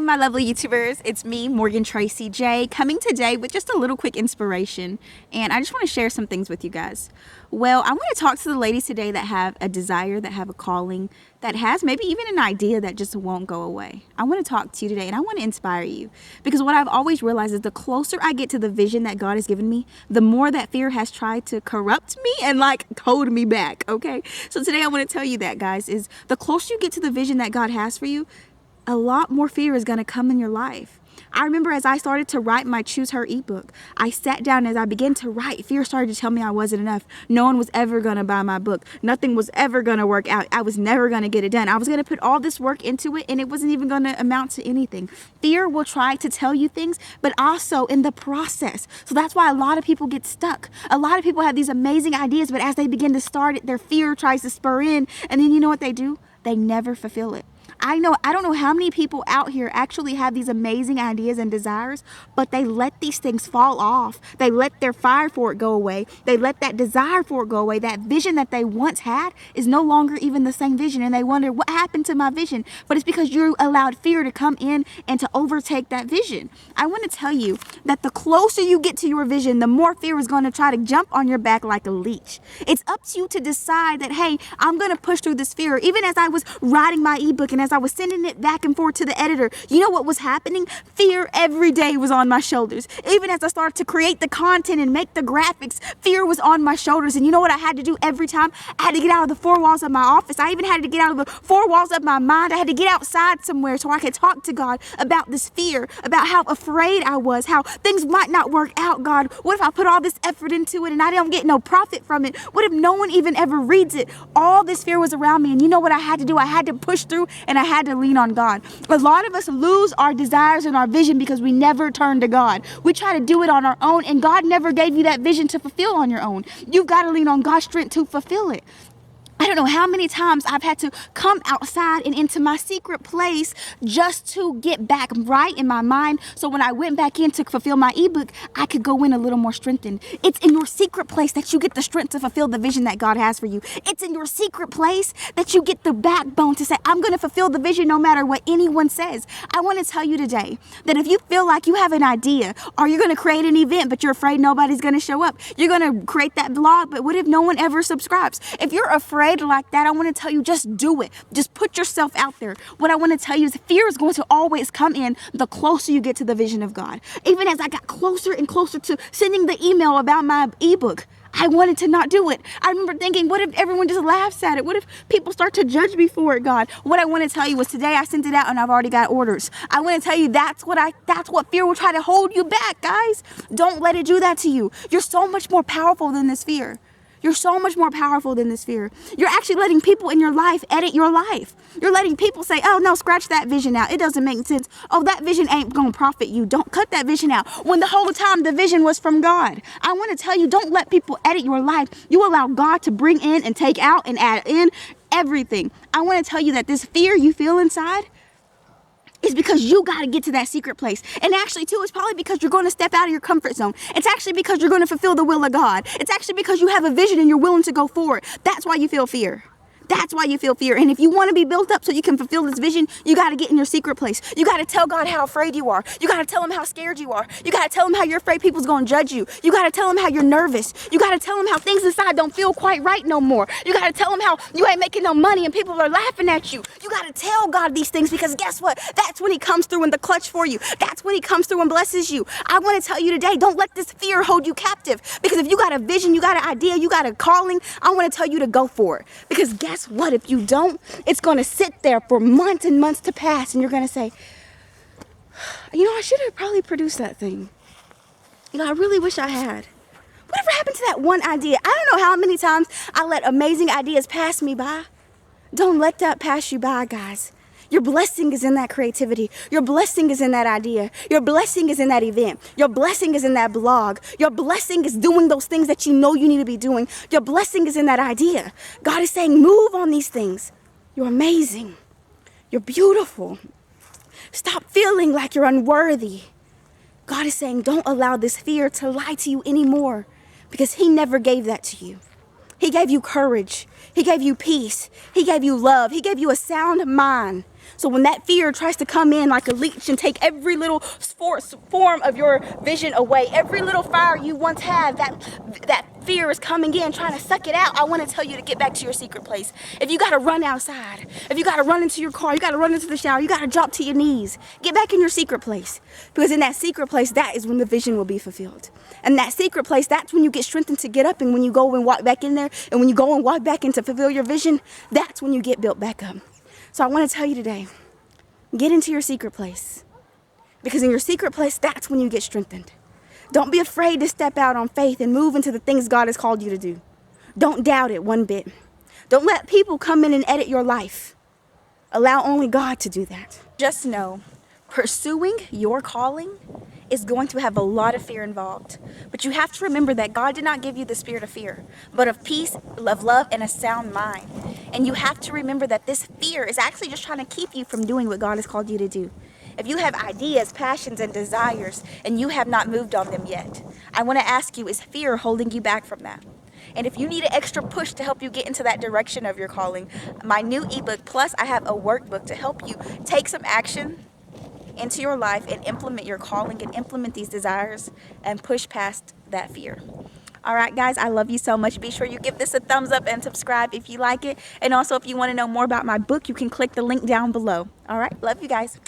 my lovely YouTubers. It's me, Morgan Tracy J, coming today with just a little quick inspiration. And I just want to share some things with you guys. Well, I want to talk to the ladies today that have a desire, that have a calling, that has maybe even an idea that just won't go away. I want to talk to you today and I want to inspire you. Because what I've always realized is the closer I get to the vision that God has given me, the more that fear has tried to corrupt me and hold me back, okay? So today I want to tell you that, guys, is the closer you get to the vision that God has for you, a lot more fear is going to come in your life. I remember as I started to write my Choose Her ebook, I sat down as I began to write, fear started to tell me I wasn't enough. No one was ever going to buy my book. Nothing was ever going to work out. I was never going to get it done. I was going to put all this work into it and it wasn't even going to amount to anything. Fear will try to tell you things, but also in the process. So that's why a lot of people get stuck. A lot of people have these amazing ideas, but as they begin to start it, their fear tries to spur in. And then you know what they do? They never fulfill it. I don't know how many people out here actually have these amazing ideas and desires, but they let these things fall off. They let their fire for it go away. They let that desire for it go away. That vision that they once had is no longer even the same vision. And they wonder, what happened to my vision? But it's because you allowed fear to come in and to overtake that vision. I want to tell you that the closer you get to your vision, the more fear is going to try to jump on your back like a leech. It's up to you to decide that, hey, I'm going to push through this fear. Even as I was writing my ebook and as I was sending it back and forth to the editor, you know what was happening? Fear every day was on my shoulders. Even as I started to create the content and make the graphics, fear was on my shoulders. And you know what I had to do every time? I had to get out of the four walls of my office. I even had to get out of the four walls of my mind. I had to get outside somewhere so I could talk to God about this fear, about how afraid I was, how things might not work out. God, what if I put all this effort into it and I don't get no profit from it? What if no one even ever reads it? All this fear was around me. And you know what I had to do? I had to push through and I had to lean on God. A lot of us lose our desires and our vision because we never turn to God. We try to do it on our own, and God never gave you that vision to fulfill on your own. You've got to lean on God's strength to fulfill it. I don't know how many times I've had to come outside and into my secret place just to get back right in my mind. So when I went back in to fulfill my ebook, I could go in a little more strengthened. It's in your secret place that you get the strength to fulfill the vision that God has for you. It's in your secret place that you get the backbone to say, I'm going to fulfill the vision no matter what anyone says. I want to tell you today that if you feel like you have an idea, or you're going to create an event, but you're afraid nobody's going to show up, you're going to create that blog, but what if no one ever subscribes? If you're afraid like that, I want to tell you, just do it. Just put yourself out there. What I want to tell you is fear is going to always come in the closer you get to the vision of God. Even as I got closer and closer to sending the email about my ebook, I wanted to not do it. I remember thinking, what if everyone just laughs at it? What if people start to judge me for it, God? What I want to tell you is today I sent it out and I've already got orders. I want to tell you that's what fear will try to hold you back, guys. Don't let it do that to you. You're so much more powerful than this fear. You're so much more powerful than this fear. You're actually letting people in your life edit your life. You're letting people say, oh, no, scratch that vision out. It doesn't make sense. Oh, that vision ain't going to profit you. Don't cut that vision out. When the whole time the vision was from God. I want to tell you, don't let people edit your life. You allow God to bring in and take out and add in everything. I want to tell you that this fear you feel inside is because you got to get to that secret place. And actually, too, it's probably because you're going to step out of your comfort zone. It's actually because you're going to fulfill the will of God. It's actually because you have a vision and you're willing to go forward. That's why you feel fear. That's why you feel fear. And if you want to be built up so you can fulfill this vision, you got to get in your secret place. You got to tell God how afraid you are. You got to tell him how scared you are. You got to tell him how you're afraid people's going to judge you. You got to tell him how you're nervous. You got to tell him how things inside don't feel quite right no more. You got to tell him how you ain't making no money and people are laughing at you. You got to tell God these things, because guess what? That's when he comes through in the clutch for you. That's when he comes through and blesses you. I want to tell you today, don't let this fear hold you captive, because if you got a vision, you got an idea, you got a calling, I want to tell you to go for it. Because guess what? If you don't, it's going to sit there for months and months to pass, and you're going to say, you know, I should have probably produced that thing. You know, I really wish I had. Whatever happened to that one idea? I don't know how many times I let amazing ideas pass me by. Don't let that pass you by, guys. Your blessing is in that creativity. Your blessing is in that idea. Your blessing is in that event. Your blessing is in that blog. Your blessing is doing those things that you know you need to be doing. Your blessing is in that idea. God is saying, move on these things. You're amazing. You're beautiful. Stop feeling like you're unworthy. God is saying, don't allow this fear to lie to you anymore, because he never gave that to you. He gave you courage. He gave you peace. He gave you love. He gave you a sound mind. So when that fear tries to come in like a leech and take every little form of your vision away, every little fire you once had, that fear is coming in, trying to suck it out. I want to tell you to get back to your secret place. If you got to run outside, if you got to run into your car, you got to run into the shower, you got to drop to your knees, get back in your secret place. Because in that secret place, that is when the vision will be fulfilled. And that secret place, that's when you get strengthened to get up. And when you go and walk back in there, and when you go and walk back in to fulfill your vision, that's when you get built back up. So I want to tell you today, get into your secret place. Because in your secret place, that's when you get strengthened. Don't be afraid to step out on faith and move into the things God has called you to do. Don't doubt it one bit. Don't let people come in and edit your life. Allow only God to do that. Just know, pursuing your calling is going to have a lot of fear involved. But you have to remember that God did not give you the spirit of fear, but of peace, of love, and a sound mind. And you have to remember that this fear is actually just trying to keep you from doing what God has called you to do. If you have ideas, passions, and desires, and you have not moved on them yet, I want to ask you, is fear holding you back from that? And if you need an extra push to help you get into that direction of your calling, my new ebook, plus I have a workbook to help you take some action into your life and implement your calling and implement these desires and push past that fear. All right, guys, I love you so much. Be sure you give this a thumbs up and subscribe if you like it. And also, if you want to know more about my book, you can click the link down below. All right, love you guys.